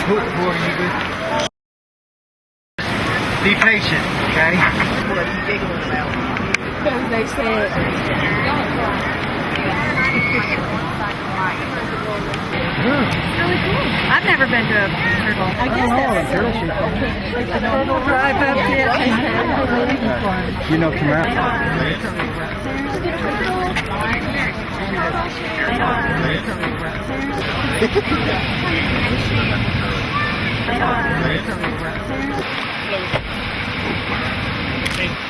Who are you with? Be patient, okay? What are you giggling about? Because they said, Really cool. I've never been to a turtle. I guess that's turtle shoot. turtle drive up there. You know, come out.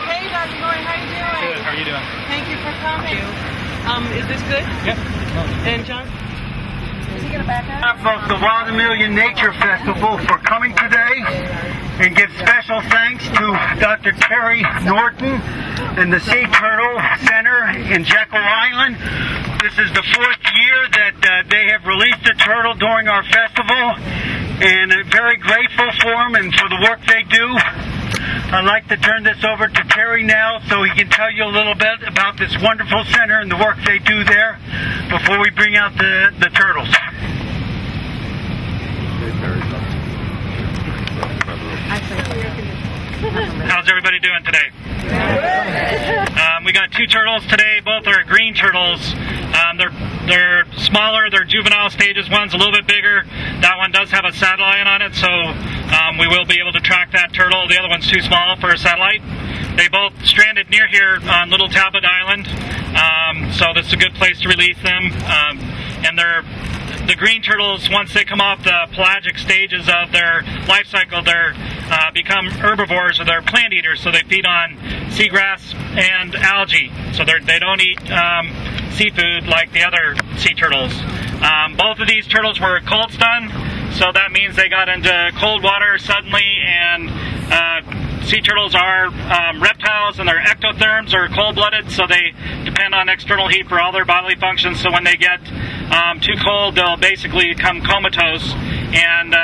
Hey, Dr. Goy, how you doing? Good. How are you doing? Thank you for coming. Is this good? Yep. And John? Is he gonna back up? Of the Wild Amelia Nature Festival for coming today, and give special thanks to Dr. Terry Norton and the Sea Turtle Center in Jekyll Island. This is the 4th year that they have released a turtle during our festival, and I'm very grateful for them and for the work they do. I'd like to turn this over to Terry now so he can tell you a little bit about this wonderful center and the work they do there before we bring out the turtles. How's everybody doing today? We got 2 turtles today. Both are green turtles. They're smaller. They're juvenile stages. One's a little bit bigger. That one does have a satellite on it, so we will be able to track that turtle. The other one's too small for a satellite. They both stranded near here on Little Talbot Island, so this is a good place to release them. And the green turtles, once they come off the pelagic stages of their life cycle, they're become herbivores, or they're plant eaters, so they feed on seagrass and algae. So they don't eat seafood like the other sea turtles. Both of these turtles were cold stunned, so that means they got into cold water suddenly, and sea turtles are reptiles, and they're ectotherms, or cold-blooded, so they depend on external heat for all their bodily functions. So when they get too cold, they'll basically become comatose. And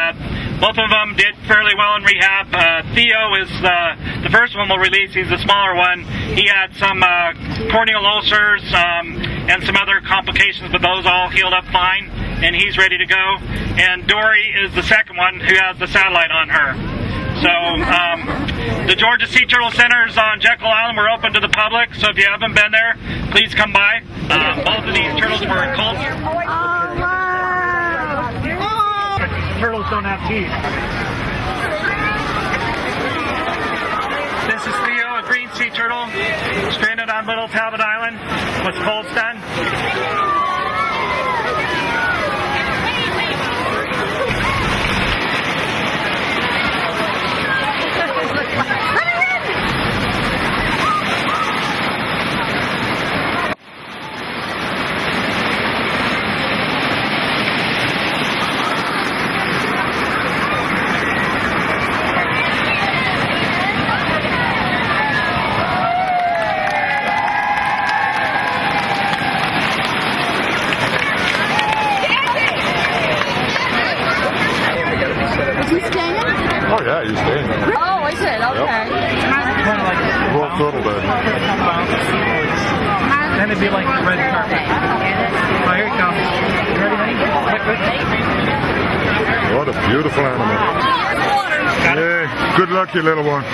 both of them did fairly well in rehab. Theo is the first one we'll release. He's the smaller one. He had some corneal ulcers and some other complications, but those all healed up fine, and he's ready to go. And Dory is the second one who has the satellite on her. So the Georgia Sea Turtle Centers on Jekyll Island were open to the public, so if you haven't been there, please come by. Both of these turtles were cold. Turtles don't have teeth. This is Theo, a green sea turtle, stranded on Little Talbot Island, was cold stunned. Oh yeah, you stay. Oh, is it? Okay. Kind of like World Turtle Day. Then it'd be like the red carpet. Oh, here it comes. You ready, honey? What a beautiful animal. Yeah, good luck, you little one.